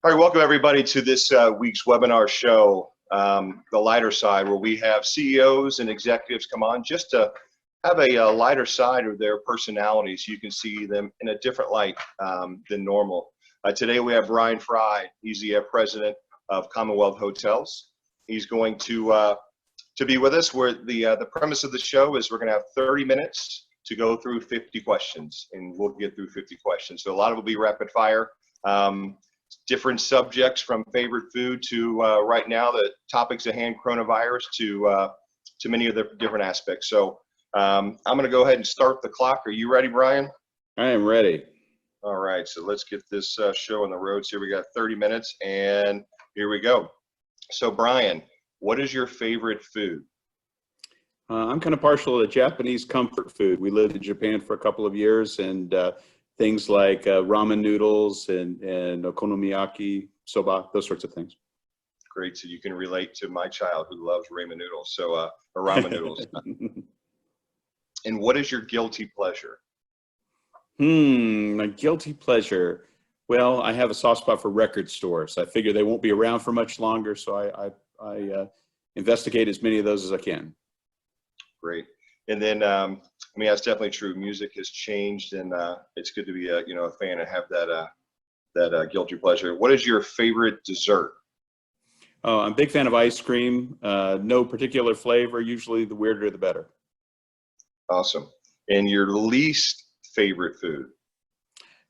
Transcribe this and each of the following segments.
All right, welcome everybody to this week's webinar show, The Lighter Side, where we have CEOs and executives come on just to have a lighter side of their personality so you can see them in a different light than normal. Today we have Brian Fry. He's the president of Commonwealth Hotels. He's going to be with us, where the premise of the show is we're going to have 30 minutes to go through 50 questions, and we'll get through 50 questions. So a lot of it will be rapid fire. Different subjects, from favorite food to right now the topics at hand, coronavirus, to many of the different aspects. So I'm going to go ahead and start the clock. Are you ready, Brian? I am ready. All right, so let's get this show on the road. So we got 30 minutes, and here we go. So Brian, what is your favorite food? I'm kind of partial to Japanese comfort food. We lived in Japan for a couple of years, and things like ramen noodles and okonomiyaki, soba, those sorts of things. Great, so you can relate to my child who loves ramen noodles, or ramen noodles. And what is your guilty pleasure? My guilty pleasure. Well, I have a soft spot for record stores. I figure they won't be around for much longer, so I investigate as many of those as I can. Great. And then, I mean, that's definitely true. Music has changed, and it's good to be a fan and have that guilty pleasure. What is your favorite dessert? Oh, I'm a big fan of ice cream. No particular flavor. Usually, the weirder the better. Awesome. And your least favorite food?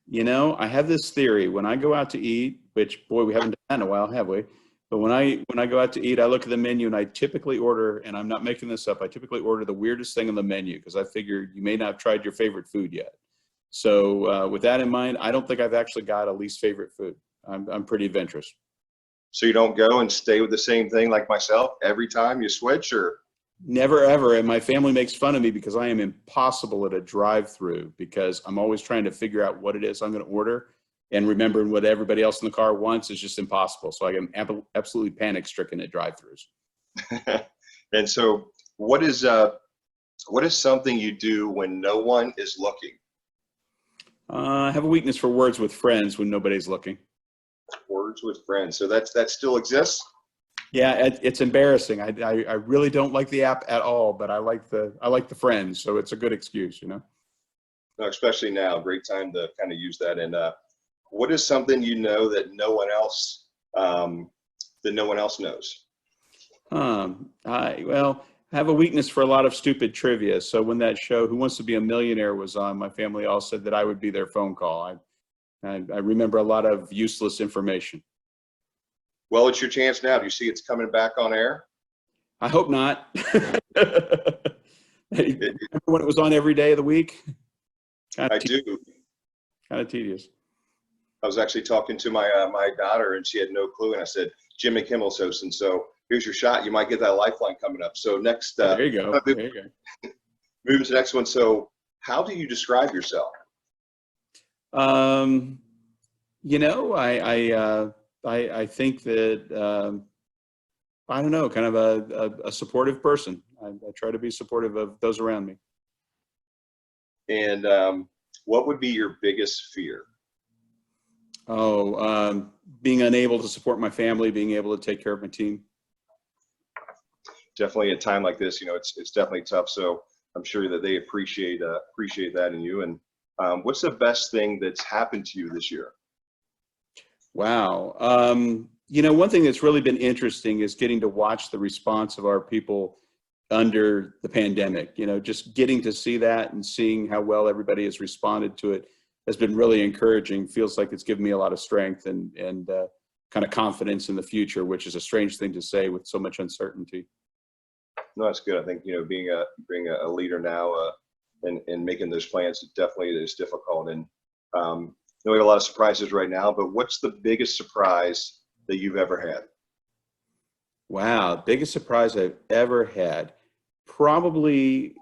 You know, I have this theory. When I go out to eat, which, boy, we haven't done that in a while, have we? But when I go out to eat, I look at the menu and I typically order, and I'm not making this up, I typically order the weirdest thing on the menu because I figure you may not have tried your favorite food yet. So with that in mind, I don't think I've actually got a least favorite food. I'm pretty adventurous. So you don't go and stay with the same thing like myself every time you switch, or? Never, ever. And my family makes fun of me because I am impossible at a drive-through because I'm always trying to figure out what it is I'm going to order. And remembering what everybody else in the car wants is just impossible. So I am absolutely panic-stricken at drive-thrus. And so what is something you do when no one is looking? I have a weakness for words with friends when nobody's looking. Words with friends. So that still exists? Yeah, it's embarrassing. I really don't like the app at all, but I like the friends. So it's a good excuse, you know? No, especially now, great time to kind of use that. And what is something you know that no one else knows? Well, I have a weakness for a lot of stupid trivia. So when that show, Who Wants to Be a Millionaire, was on, my family all said that I would be their phone call. I remember a lot of useless information. Well, it's your chance now. Do you see it's coming back on air? I hope not. Remember when it was on every day of the week? I do. Kind of tedious. I was actually talking to my daughter, and she had no clue. And I said, Jimmy Kimmel's hosting, so here's your shot. You might get that lifeline coming up. So next, there you go. There you go. Moving to the next one. So how do you describe yourself? You know, I think that I don't know, kind of a supportive person. I try to be supportive of those around me. And what would be your biggest fear? Oh, being unable to support my family, being able to take care of my team. Definitely a time like this, it's definitely tough. So I'm sure that they appreciate that in you. And what's the best thing that's happened to you this year? Wow. One thing that's really been interesting is getting to watch the response of our people under the pandemic. Just getting to see that and seeing how well everybody has responded to it has been really encouraging. Feels like it's given me a lot of strength and kind of confidence in the future, which is a strange thing to say with so much uncertainty. No, that's good. I think, being a leader now and making those plans, it definitely is difficult. And we have a lot of surprises right now, but what's the biggest surprise that you've ever had? Wow, biggest surprise I've ever had. Probably,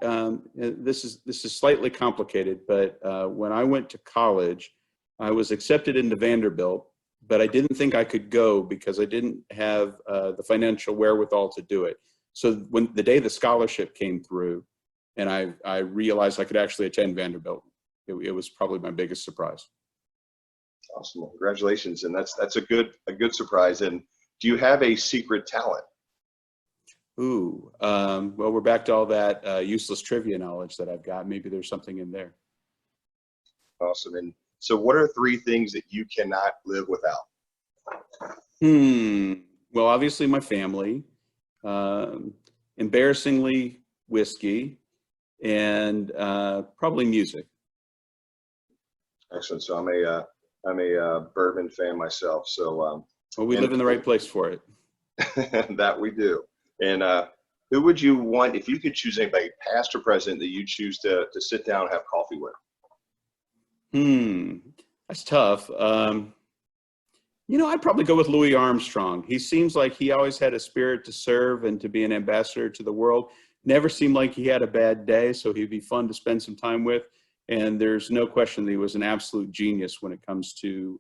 this is slightly complicated, but when I went to college, I was accepted into Vanderbilt, but I didn't think I could go because I didn't have the financial wherewithal to do it. So when the day the scholarship came through, and I realized I could actually attend Vanderbilt, it was probably my biggest surprise. Awesome. Well, congratulations. And that's a good surprise. And do you have a secret talent? Ooh, well, we're back to all that useless trivia knowledge that I've got. Maybe there's something in there. Awesome. And so what are three things that you cannot live without? Well, obviously my family, embarrassingly whiskey, and probably music. Excellent. So I'm a bourbon fan myself. So Well, we live in the right place for it. that we do. And who would you want, if you could choose anybody, past or present, that you choose to sit down and have coffee with? That's tough. I'd probably go with Louis Armstrong. He seems like he always had a spirit to serve and to be an ambassador to the world. Never seemed like he had a bad day, so he'd be fun to spend some time with. And there's no question that he was an absolute genius when it comes to,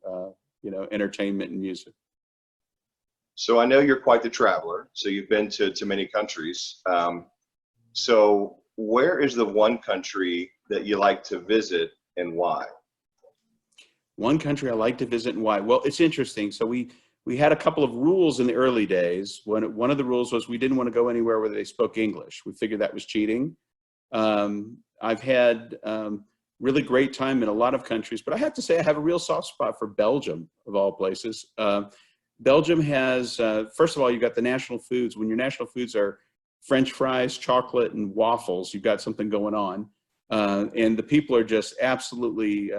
entertainment and music. So I know you're quite the traveler. So you've been to many countries. So where is the one country that you like to visit and why? One country I like to visit and why? Well, it's interesting. So we had a couple of rules in the early days. One of the rules was we didn't want to go anywhere where they spoke English. We figured that was cheating. I've had really great time in a lot of countries, but I have to say I have a real soft spot for Belgium, of all places. Belgium has, first of all, you've got the national foods. When your national foods are French fries, chocolate, and waffles, you've got something going on. And the people are just absolutely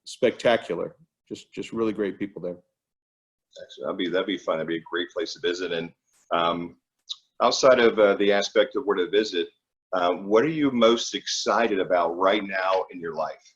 spectacular. Just really great people there. Excellent. That'd be fun. That'd be a great place to visit. And outside of the aspect of where to visit, what are you most excited about right now in your life?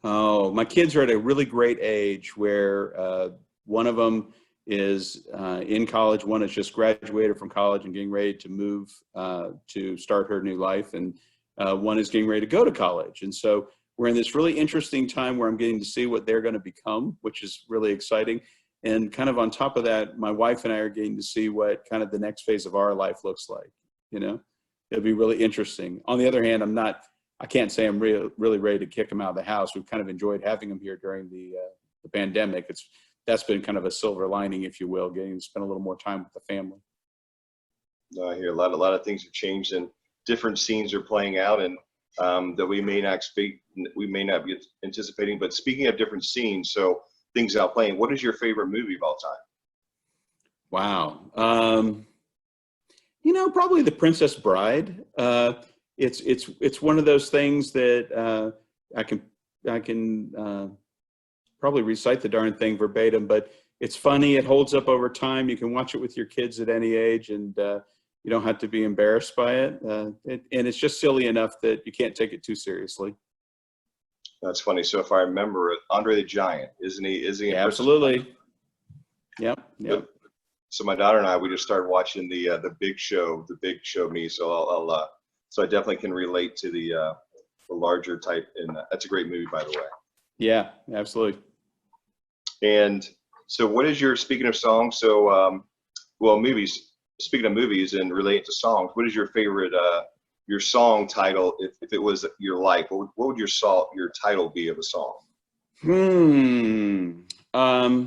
Oh, my kids are at a really great age where one of them is in college. One has just graduated from college and getting ready to move to start her new life. And one is getting ready to go to college. And so we're in this really interesting time where I'm getting to see what they're going to become, which is really exciting. And kind of on top of that, my wife and I are getting to see what kind of the next phase of our life looks like. It'll be really interesting. On the other hand, I can't say I'm really ready to kick them out of the house. We've kind of enjoyed having them here during the pandemic. That's been kind of a silver lining, if you will, getting to spend a little more time with the family. I hear a lot of things have changed and different scenes are playing out, and that we may not be anticipating. But speaking of different scenes, so things out playing, what is your favorite movie of all time? Wow. Probably The Princess Bride. It's one of those things that I can probably recite the darn thing verbatim, but it's funny. It holds up over time. You can watch it with your kids at any age, and you don't have to be embarrassed by it. And it's just silly enough that you can't take it too seriously. That's funny. So if I remember it, Andre the Giant, isn't he? Yeah, absolutely. Yep. So my daughter and I, we just started watching the Big Show, Me. So so I definitely can relate to the larger type. And that's a great movie, by the way. Yeah, absolutely. And so speaking of songs, so, movies, speaking of movies and relating to songs, what is your favorite, your song title? If it was your life, what would your title be of a song? I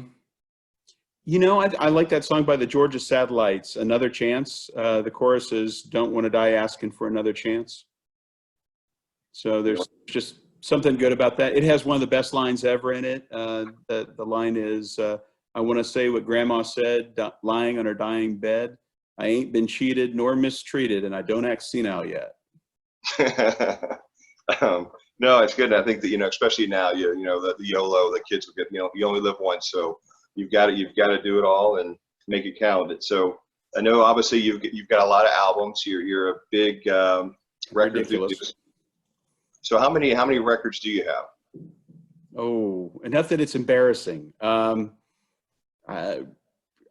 like that song by the Georgia Satellites, Another Chance. The chorus is, don't want to die asking for another chance. So there's just something good about that. It has one of the best lines ever in it. The line is, I want to say what grandma said, lying on her dying bed. I ain't been cheated nor mistreated, and I don't act senile yet. No, it's good. And I think that, especially now, the YOLO, the kids will get, you only live once. So you've got to do it all and make it count. So I know obviously you've got a lot of albums. You're a big record enthusiast. So how many records do you have? Oh, enough that it's embarrassing.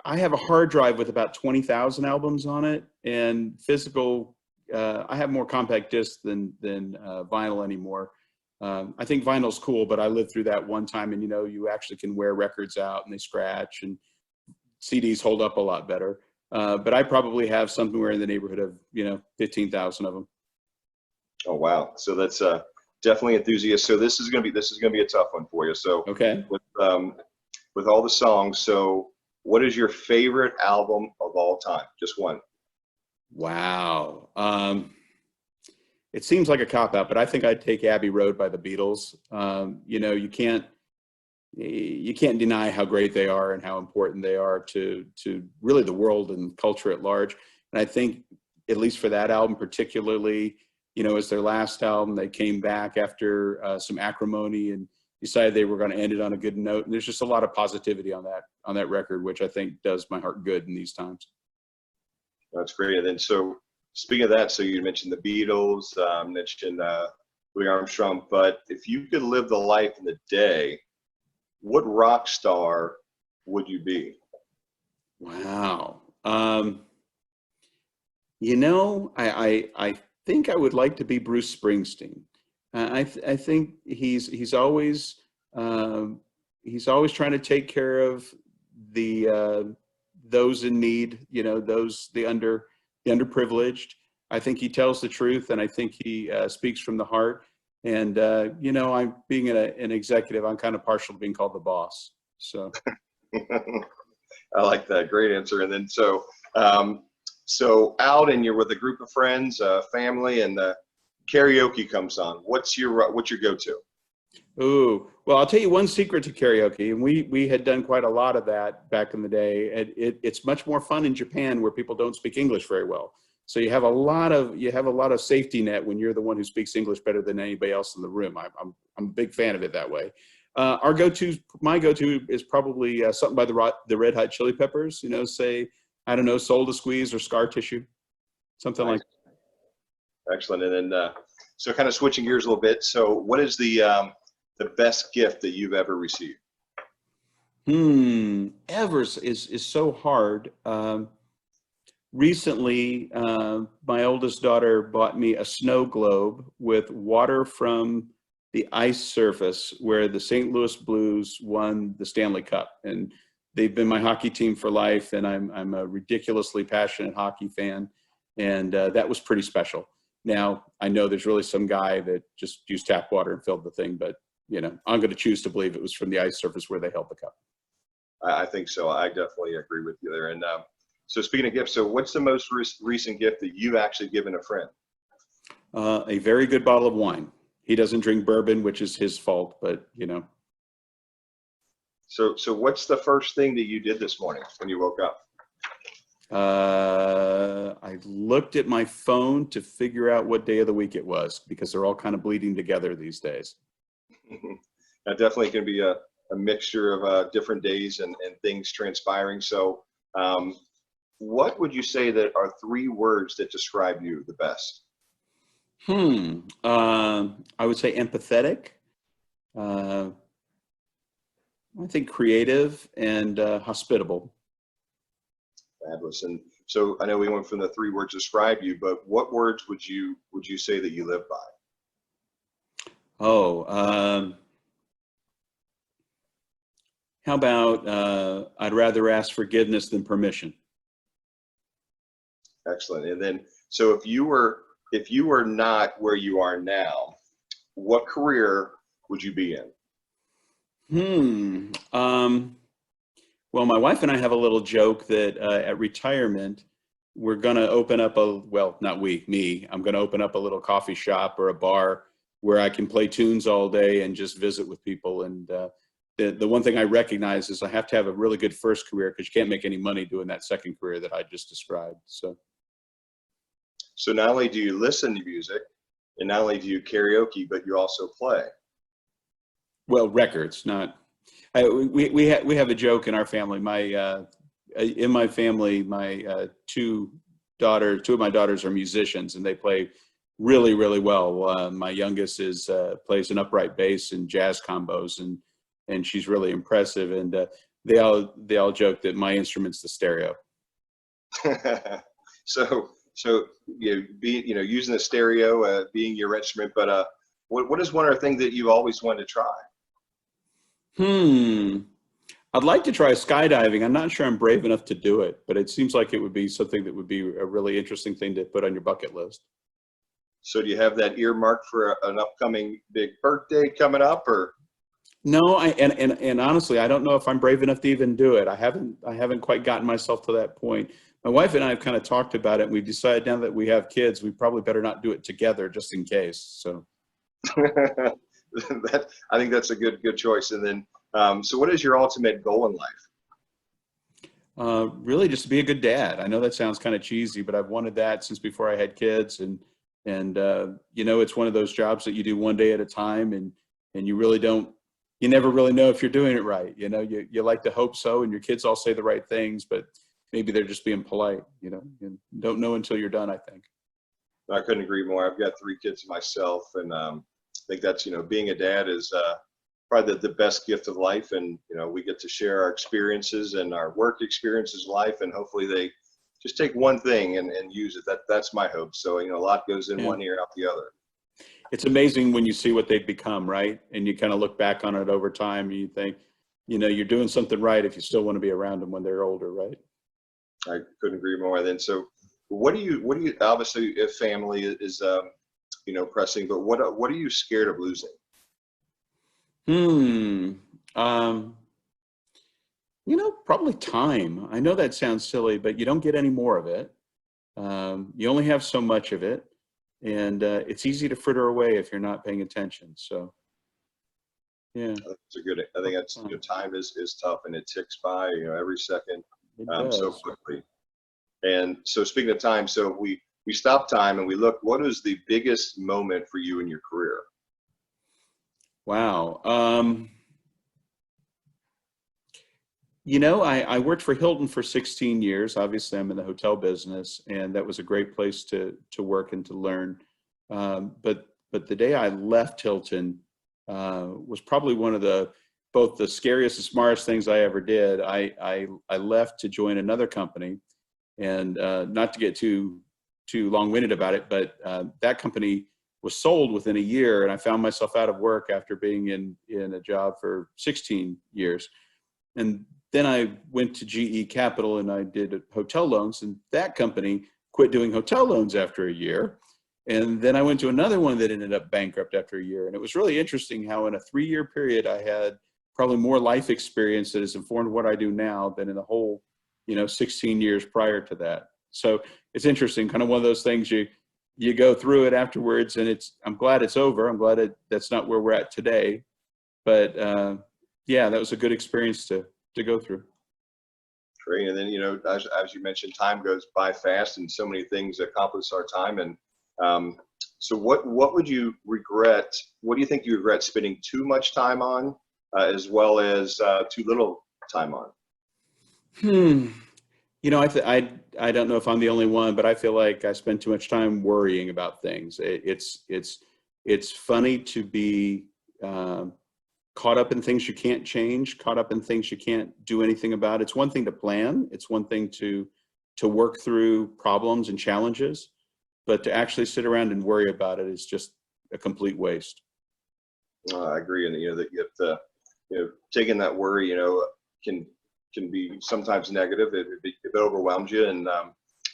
I have a hard drive with about 20,000 albums on it, and physical. I have more compact discs than vinyl anymore. I think vinyl's cool, but I lived through that one time, and you actually can wear records out and they scratch, and CDs hold up a lot better. But I probably have somewhere in the neighborhood of 15,000 of them. Oh wow! So that's definitely enthusiast. So this is gonna be a tough one for you. So okay, with all the songs. So what is your favorite album of all time? Just one. Wow. It seems like a cop out, but I think I'd take Abbey Road by the Beatles. You know, you can't deny how great they are and how important they are to really the world and culture at large. And I think, at least for that album particularly, you know, as their last album, they came back after some acrimony and decided they were going to end it on a good note. And there's just a lot of positivity on that record, which I think does my heart good in these times. That's great. And then, so speaking of that, so you mentioned the Beatles, mentioned Louis Armstrong, but if you could live the life in the day, what rock star would you be? Wow. You know, I think I would like to be Bruce Springsteen. I think he's always trying to take care of those in need. You know, the underprivileged. I think he tells the truth, and I think he speaks from the heart. And you know, I'm being an executive. I'm kind of partial to being called the boss. So. I like that. Great answer. And then so out and you're with a group of friends, family, and the karaoke comes on. What's your go-to? Ooh, well, I'll tell you one secret to karaoke, and we had done quite a lot of that back in the day. And it's much more fun in Japan, where people don't speak English very well. So you have a lot of safety net when you're the one who speaks English better than anybody else in the room. I'm a big fan of it that way. My go-to is probably something by the Red Hot Chili Peppers. You know, say, I don't know, Soul to Squeeze or Scar Tissue, something Nice. like. Excellent. And then, so kind of switching gears a little bit. So what is the best gift that you've ever received? Ever is so hard. Recently, my oldest daughter bought me a snow globe with water from the ice surface where the St. Louis Blues won the Stanley Cup. And they've been my hockey team for life, and I'm a ridiculously passionate hockey fan. And that was pretty special. Now, I know there's really some guy that just used tap water and filled the thing, but you know, I'm going to choose to believe it was from the ice surface where they held the cup. I think so. I definitely agree with you there. And so speaking of gifts, so what's the most recent gift that you've actually given a friend? A very good bottle of wine. He doesn't drink bourbon, which is his fault, but you know. So what's the first thing that you did this morning when you woke up? I looked at my phone to figure out what day of the week it was, because they're all kind of bleeding together these days. That definitely can be a mixture of different days and things transpiring. So what would you say that are 3 words that describe you the best? I would say empathetic. I think creative and hospitable. Fabulous. And so I know we went from the 3 words to describe you, but what words would you say that you live by? Oh, how about I'd rather ask forgiveness than permission. Excellent. And then, so if you were not where you are now, what career would you be in? Well, my wife and I have a little joke that at retirement, we're going to open up I'm going to open up a little coffee shop or a bar where I can play tunes all day and just visit with people. And the one thing I recognize is I have to have a really good first career, because you can't make any money doing that second career that I just described. So not only do you listen to music, and not only do you karaoke, but you also play. Well, records, not. We have a joke in our family. In my family, my two of my daughters are musicians, and they play really, really well. My youngest plays an upright bass and jazz combos, and she's really impressive. And they all joke that my instrument's the stereo. So using the stereo being your instrument, but what is one of the things that you always wanted to try? I'd like to try skydiving. I'm not sure I'm brave enough to do it, but it seems like it would be something that would be a really interesting thing to put on your bucket list. So do you have that earmarked for an upcoming big birthday coming up, or? No, and honestly, I don't know if I'm brave enough to even do it. I haven't quite gotten myself to that point. My wife and I have kind of talked about it, and we've decided now that we have kids, we probably better not do it together just in case. So, I think that's a good choice. And then, so what is your ultimate goal in life? really just to be a good dad. I know that sounds kind of cheesy, but I've wanted that since before I had kids. And you know, it's one of those jobs that you do one day at a time, and you really don't, you never really know if you're doing it right. You know, you like to hope so, and your kids all say the right things, but maybe they're just being polite. You don't know until you're done, I think. I couldn't agree more. I've got 3 kids myself, and I think that's, being a dad is probably the best gift of life. And, we get to share our experiences and our work experiences in life, and hopefully they just take one thing and use it. That's my hope. So, a lot goes in Yeah. one ear, out the other. It's amazing when you see what they've become, right? And you kind of look back on it over time and you think, you're doing something right if you still want to be around them when they're older, right? I couldn't agree more. Then, so what do you, obviously if family is, pressing, but what are you scared of losing? Hmm. Um, Probably time. I know that sounds silly, but you don't get any more of it. You only have so much of it, and it's easy to fritter away if you're not paying attention. So, yeah, I think that's, time is tough, and it ticks by, every second, it so does. quickly. And so speaking of time, so we stop time and we look, what is the biggest moment for you in your career? Wow. I worked for Hilton for 16 years. Obviously, I'm in the hotel business, and that was a great place to work and to learn. But the day I left Hilton was probably one of both the scariest and smartest things I ever did. I left to join another company, and not to get too long-winded about it, but that company was sold within a year, and I found myself out of work after being in a job for 16 years. And then I went to GE Capital and I did hotel loans, and that company quit doing hotel loans after a year. And then I went to another one that ended up bankrupt after a year. And it was really interesting how in a 3-year period, I had probably more life experience that has informed what I do now than in the whole, 16 years prior to that. So it's interesting, kind of one of those things you go through it afterwards, and I'm glad it's over. I'm glad that's not where we're at today. But yeah, that was a good experience to go through. Great. And then, as you mentioned, time goes by fast, and so many things accomplish our time. And so what would you regret? What do you think you regret spending too much time on, as well as too little time on? I don't know if I'm the only one, but I feel like I spend too much time worrying about things. It's funny to be caught up in things you can't change, caught up in things you can't do anything about. It's one thing to plan. It's one thing to work through problems and challenges, but to actually sit around and worry about it is just a complete waste. I agree. And, that you have to, taking that worry, can be sometimes negative if it overwhelms you. And,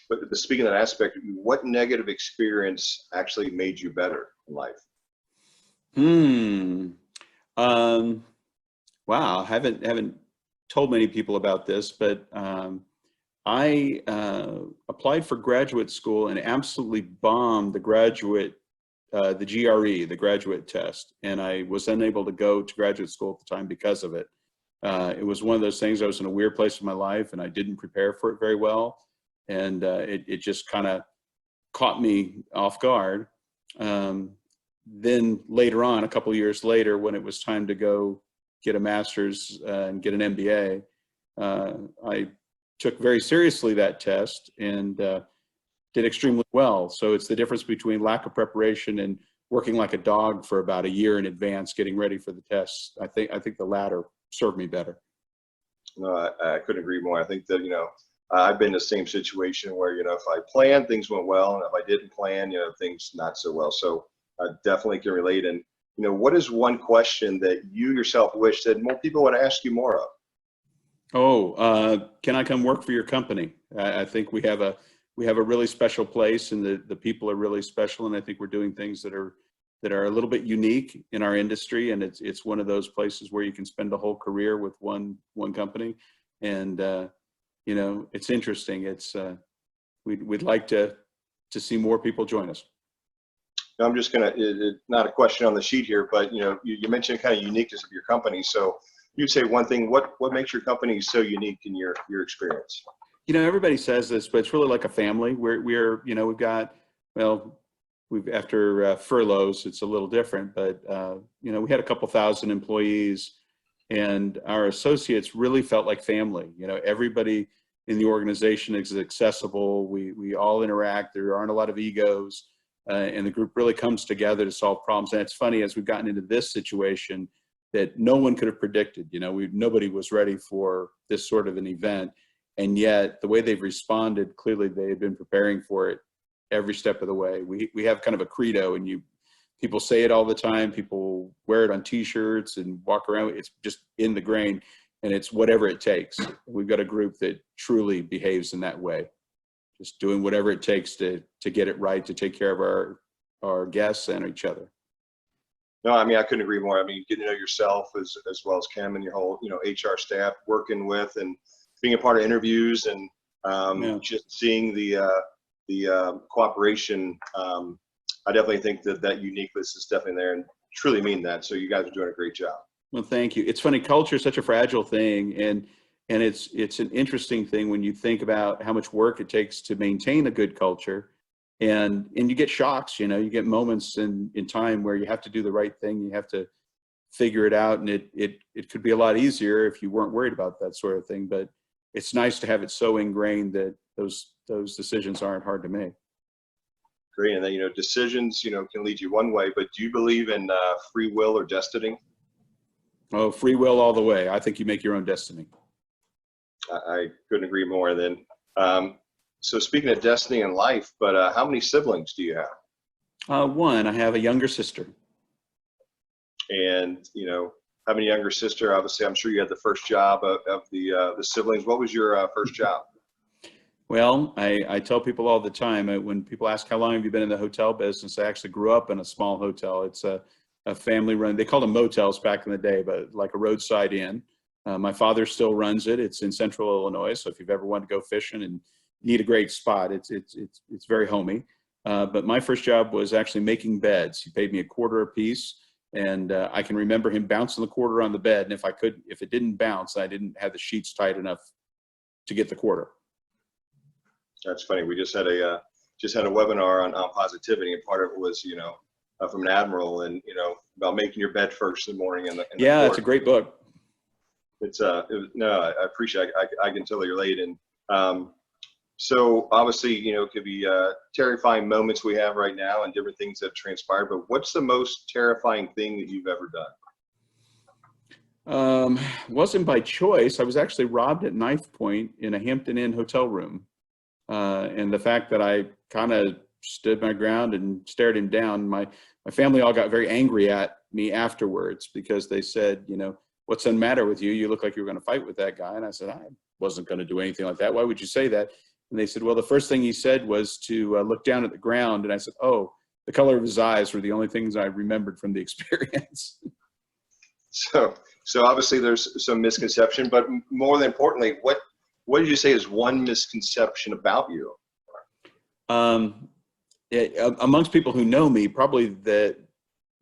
but speaking of that aspect, what negative experience actually made you better in life? Wow, I haven't told many people about this, but I applied for graduate school and absolutely bombed the GRE, the graduate test, and I was unable to go to graduate school at the time because of it. It was one of those things. I was in a weird place in my life, and I didn't prepare for it very well, and it just kind of caught me off guard. Then later on, a couple of years later, when it was time to go get a master's and get an MBA, I took very seriously that test and did extremely well. So it's the difference between lack of preparation and working like a dog for about a year in advance, getting ready for the tests. I think the latter served me better. No, I couldn't agree more. I think that, I've been in the same situation where, if I planned, things went well, and if I didn't plan, things not so well. So I definitely can relate. And, what is one question that you yourself wish that more people would ask you more of? Oh, can I come work for your company? I think we have a really special place, and the people are really special, and I think we're doing things that are that are a little bit unique in our industry, and it's one of those places where you can spend a whole career with one company, and you know, it's interesting. It's we'd like to see more people join us. I'm just gonna, not a question on the sheet here, but you know, you mentioned kind of uniqueness of your company. So you'd say one thing, what makes your company so unique in your experience? You know, everybody says this, but it's really like a family. We're you know, we've got, well, we've, after furloughs, it's a little different, but you know, we had a couple thousand employees, and our associates really felt like family. You know, everybody in the organization is accessible. We all interact. There aren't a lot of egos, and the group really comes together to solve problems. And it's funny, as we've gotten into this situation that no one could have predicted. You know, nobody was ready for this sort of an event, and yet the way they've responded, clearly they had been preparing for it every step of the way. We have kind of a credo, and people say it all the time. People wear it on T-shirts and walk around. It's just in the grain, and it's whatever it takes. We've got a group that truly behaves in that way, just doing whatever it takes to get it right, to take care of our guests and each other. No, I mean, I couldn't agree more. I mean, getting to know yourself as well as Kim and your whole, you know, HR staff, working with and being a part of interviews, and just seeing the cooperation. I definitely think that uniqueness is definitely there, and truly mean that. So you guys are doing a great job. Well, thank you. It's funny, culture is such a fragile thing, and it's an interesting thing when you think about how much work it takes to maintain a good culture. And you get shocks, you know, you get moments in time where you have to do the right thing. You have to figure it out. And it could be a lot easier if you weren't worried about that sort of thing. But it's nice to have it so ingrained that those decisions aren't hard to make. Great. And then, you know, decisions, you know, can lead you one way, but do you believe in free will or destiny? Oh, free will all the way. I think you make your own destiny. I couldn't agree more. Then, so speaking of destiny in life, but how many siblings do you have? One, I have a younger sister. And, you know, having a younger sister, obviously, I'm sure you had the first job of the siblings. What was your first job? Well, I tell people all the time, when people ask how long have you been in the hotel business, I actually grew up in a small hotel. It's a family run, they called them motels back in the day, but like a roadside inn. My father still runs it. It's in central Illinois. So if you've ever wanted to go fishing and need a great spot, it's very homey. But my first job was actually making beds. He paid me $0.25 a piece, and I can remember him bouncing the quarter on the bed. And if it didn't bounce, I didn't have the sheets tight enough to get the quarter. That's funny. We just had a webinar on positivity, and part of it was, you know, from an admiral, and you know, about making your bed first in the morning. Yeah, it's a great book. It's no, I appreciate it. I can totally relate. And so obviously, you know, it could be terrifying moments we have right now and different things that have transpired, but what's the most terrifying thing that you've ever done? Wasn't by choice. I was actually robbed at knife point in a Hampton Inn hotel room. And the fact that I kind of stood my ground and stared him down, my family all got very angry at me afterwards, because they said, you know, what's the matter with you? You look like you were going to fight with that guy. And I said, I wasn't going to do anything like that. Why would you say that? And they said, well, the first thing he said was to look down at the ground. And I said, oh, the color of his eyes were the only things I remembered from the experience. So obviously there's some misconception, but more than importantly, what did you say is one misconception about you? Amongst people who know me, probably that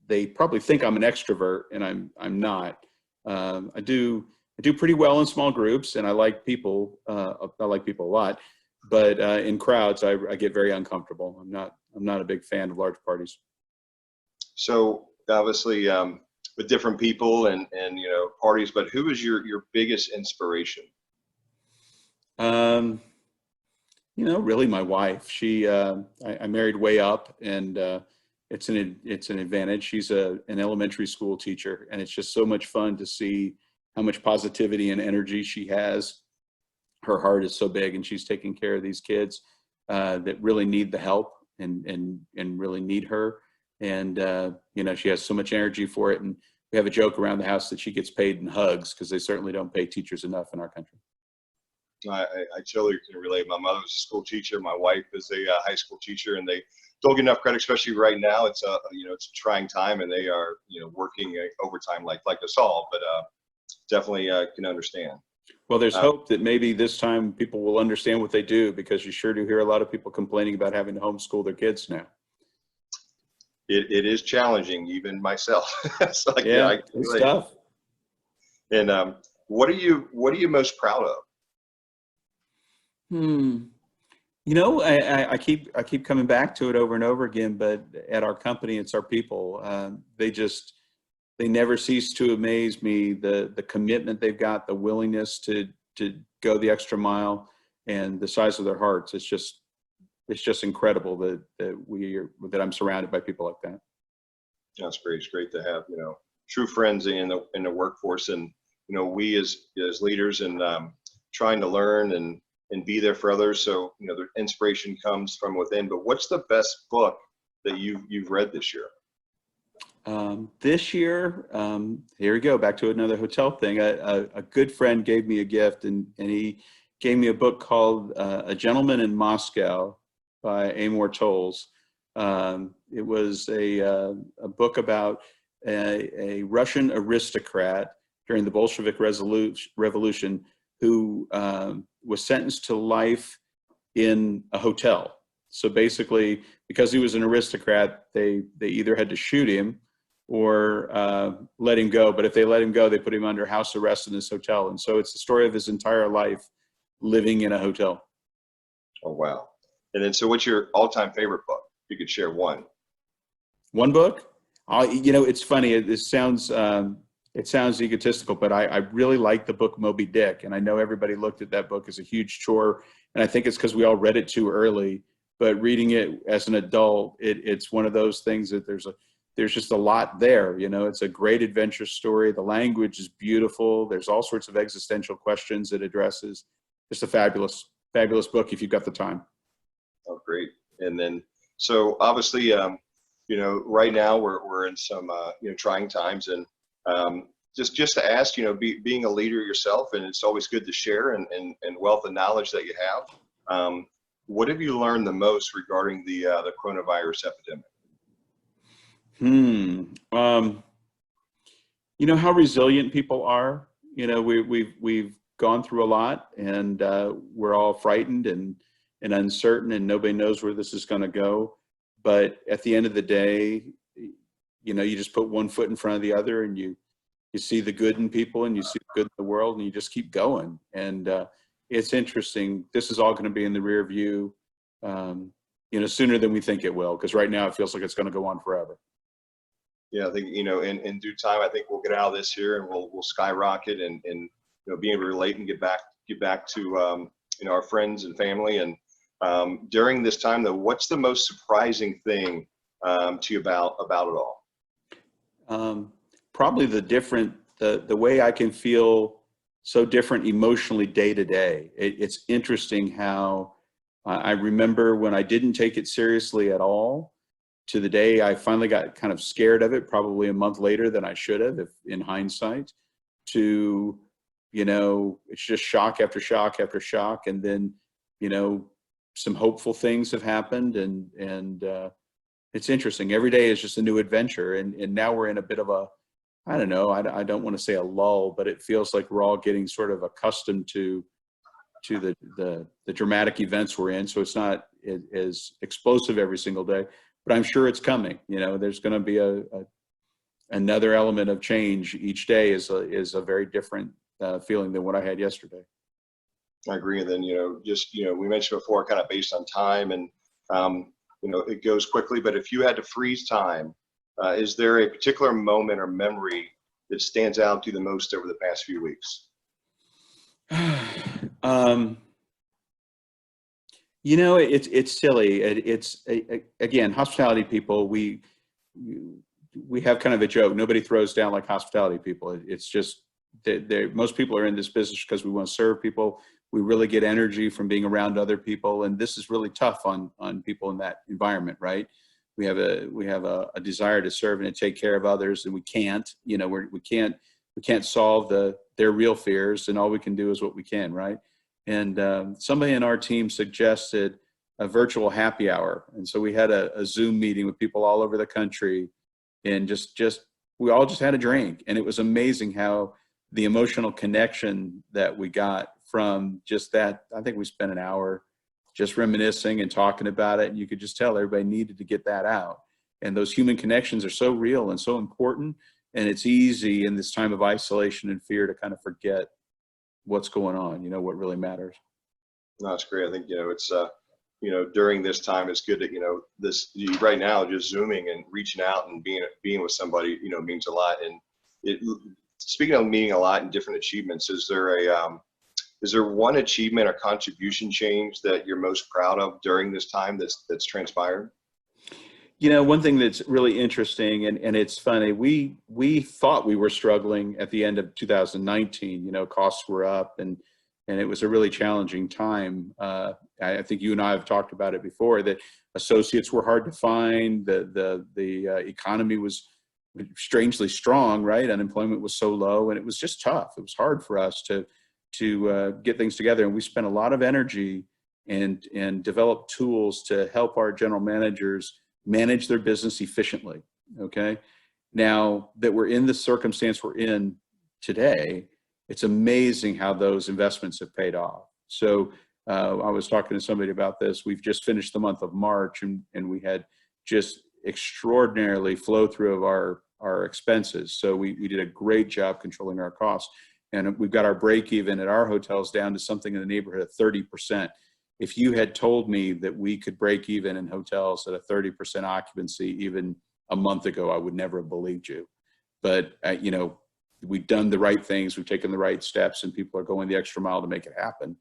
they probably think I'm an extrovert, and I'm not. I do pretty well in small groups, and I like people. I like people a lot, but in crowds, I get very uncomfortable. I'm not a big fan of large parties. So obviously, with different people and you know, parties, but who is your biggest inspiration? You know, really my wife. I married way up, and it's an advantage. She's an elementary school teacher, and it's just so much fun to see how much positivity and energy she has. Her heart is so big, and she's taking care of these kids that really need the help and really need her. And you know, she has so much energy for it. And we have a joke around the house that she gets paid in hugs, because they certainly don't pay teachers enough in our country. I totally can relate. My mother was a school teacher. My wife is a high school teacher, and they don't get enough credit, especially right now. It's a, it's a trying time, and they are, working overtime like us all. But definitely can understand. Well, there's Uh, hope that maybe this time people will understand what they do, because you sure do hear a lot of people complaining about having to homeschool their kids now. it is challenging, even myself. So like, yeah, Yeah, I can it's relate. tough. And what are you most proud of? Hmm. You know, I keep coming back to it over and over again, but at our company, it's our people. They never cease to amaze me. The commitment they've got, the willingness to go the extra mile, and the size of their hearts. It's just incredible that I'm surrounded by people like that. That's great. It's great to have, true friends in the workforce, and we as leaders, and trying to learn and be there for others. So the inspiration comes from within. But what's the best book that you've read this year? This year, here we go, back to another hotel thing. A good friend gave me a gift, and he gave me a book called A Gentleman in Moscow by Amor Tolls. It was a book about a Russian aristocrat during the Bolshevik Revolution who was sentenced to life in a hotel. So basically, because he was an aristocrat, they either had to shoot him or let him go. But if they let him go, they put him under house arrest in this hotel. And so it's the story of his entire life living in a hotel. Oh, wow. And then, so what's your all-time favorite book? You could share one. One book? It's funny. It sounds egotistical, but I really like the book Moby Dick. And I know everybody looked at that book as a huge chore. And I think it's because we all read it too early. But reading it as an adult, it's one of those things that there's just a lot there. It's a great adventure story. The language is beautiful. There's all sorts of existential questions it addresses. Just a fabulous, fabulous book if you've got the time. Oh, great. And then, so obviously, right now we're in some, trying times, and just to ask, being a leader yourself, and it's always good to share and wealth of knowledge that you have. What have you learned the most regarding the coronavirus epidemic? How resilient people are. We've gone through a lot, and we're all frightened and uncertain, and nobody knows where this is going to go. But at the end of the day, you just put one foot in front of the other, and you see the good in people, and you see the good in the world, and you just keep going. And it's interesting. This is all going to be in the rear view, sooner than we think it will, because right now it feels like it's going to go on forever. Yeah, I think, in due time, I think we'll get out of this here, and we'll skyrocket, and be able to relate and get back to our friends and family. And during this time, though, what's the most surprising thing to you about it all? Probably the way I can feel so different emotionally day to day. It's interesting how I remember when I didn't take it seriously at all, to the day I finally got kind of scared of it, probably a month later than I should have, if in hindsight, to, it's just shock after shock after shock. And then, some hopeful things have happened, and it's interesting. Every day is just a new adventure. And now we're in a bit of a, I don't know, I don't want to say a lull, but it feels like we're all getting sort of accustomed to the dramatic events we're in. So it's not as explosive every single day, but I'm sure it's coming. There's going to be another element of change. Each day is a very different feeling than what I had yesterday. I agree. And then, we mentioned before, kind of based on time, and, it goes quickly, but if you had to freeze time, is there a particular moment or memory that stands out to you the most over the past few weeks? It's silly. Again, hospitality people, we have kind of a joke. Nobody throws down like hospitality people. It's just that most people are in this business because we want to serve people. We really get energy from being around other people, and this is really tough on people in that environment, right? We have a desire to serve and to take care of others, and we can't. We can't solve their real fears, and all we can do is what we can, right? And somebody in our team suggested a virtual happy hour. And so we had a Zoom meeting with people all over the country, and we all just had a drink. And it was amazing how the emotional connection that we got from just that. I think we spent an hour just reminiscing and talking about it. And you could just tell everybody needed to get that out. And those human connections are so real and so important. And it's easy in this time of isolation and fear to kind of forget what's going on, what really matters. No, that's great. I think, it's, during this time, it's good that, right now, just Zooming and reaching out and being with somebody, means a lot. And speaking of meaning a lot and different achievements, is there one achievement or contribution change that you're most proud of during this time that's transpired? One thing that's really interesting, and it's funny, we thought we were struggling at the end of 2019. Costs were up, and it was a really challenging time. I think you and I have talked about it before, that associates were hard to find. The economy was strangely strong, right? Unemployment was so low, and it was just tough. It was hard for us to get things together, and we spent a lot of energy and developed tools to help our general managers manage their business efficiently. Okay. Now that we're in the circumstance we're in today, it's amazing how those investments have paid off. So I was talking to somebody about this. We've just finished the month of March, and we had just extraordinarily flow through of our expenses. So we did a great job controlling our costs, and we've got our break even at our hotels down to something in the neighborhood of 30%. If you had told me that we could break even in hotels at a 30% occupancy even a month ago, I would never have believed you. But, we've done the right things, we've taken the right steps, and people are going the extra mile to make it happen.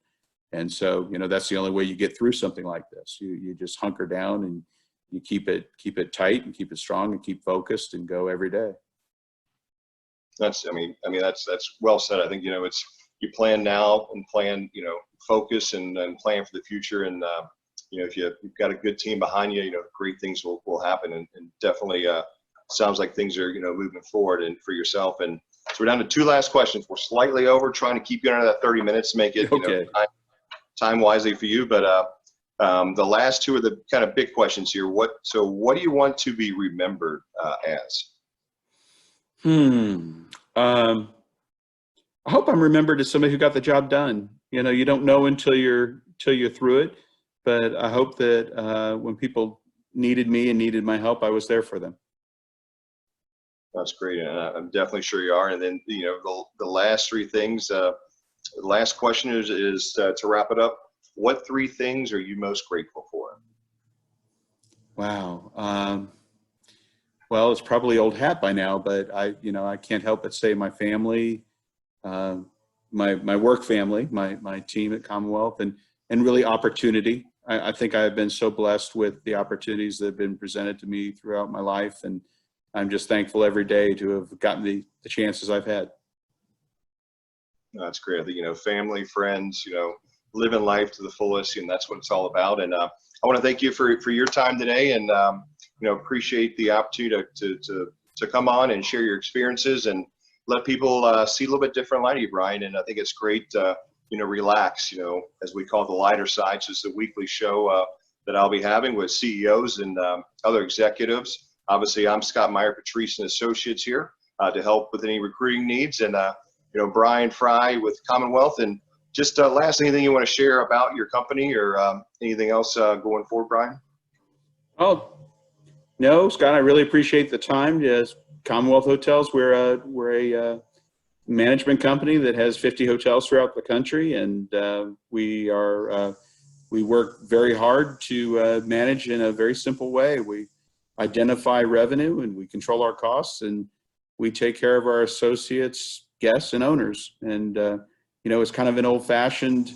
And so, that's the only way you get through something like this. You just hunker down and you keep it tight and keep it strong and keep focused and go every day. That's well said. I think, it's, you plan now and plan, focus and plan for the future. And, if you've got a good team behind you, great things will happen, and definitely sounds like things are, moving forward and for yourself. And so we're down to two last questions. We're slightly over, trying to keep you under that 30 minutes to make it, okay, time wisely for you. But the last two are the kind of big questions here. What do you want to be remembered as? I hope I'm remembered as somebody who got the job done. You don't know until you're through it, but I hope that when people needed me and needed my help, I was there for them. That's great, and I'm definitely sure you are. And then, the last three things. The last question is to wrap it up. What three things are you most grateful for? Wow. Well, it's probably old hat by now, but I can't help but say my family, my work family, my team at Commonwealth, and really opportunity. I think I've been so blessed with the opportunities that have been presented to me throughout my life, and I'm just thankful every day to have gotten the chances I've had. That's great. I think, family, friends, living life to the fullest, and that's what it's all about. And I want to thank you for your time today, and appreciate the opportunity to come on and share your experiences and let people see a little bit different light of you, Brian. And I think it's great to, relax, as we call it, the lighter side. So it's a weekly show that I'll be having with CEOs and other executives. Obviously, I'm Scott Meyer, Patrice and Associates here to help with any recruiting needs. And, Brian Fry with Commonwealth. And just last, anything you want to share about your company or anything else going forward, Brian? Oh, no, Scott, I really appreciate the time. Yes, Commonwealth Hotels, we're a management company that has 50 hotels throughout the country, and we work very hard to manage in a very simple way. We identify revenue and we control our costs, and we take care of our associates, guests, and owners. And it's kind of an old-fashioned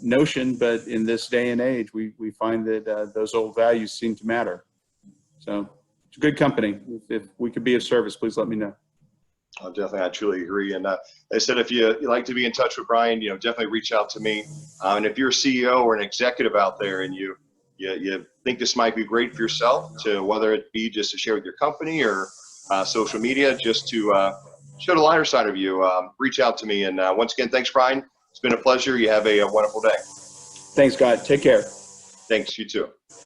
notion, but in this day and age, we find that those old values seem to matter. So it's a good company. If we could be of service, please let me know. Definitely, I truly agree. And I said, if you like to be in touch with Brian, definitely reach out to me. And if you're a CEO or an executive out there and you think this might be great for yourself, to whether it be just to share with your company or social media, just to show the lighter side of you, reach out to me. And once again, thanks, Brian. It's been a pleasure. You have a wonderful day. Thanks, Scott. Take care. Thanks, you too.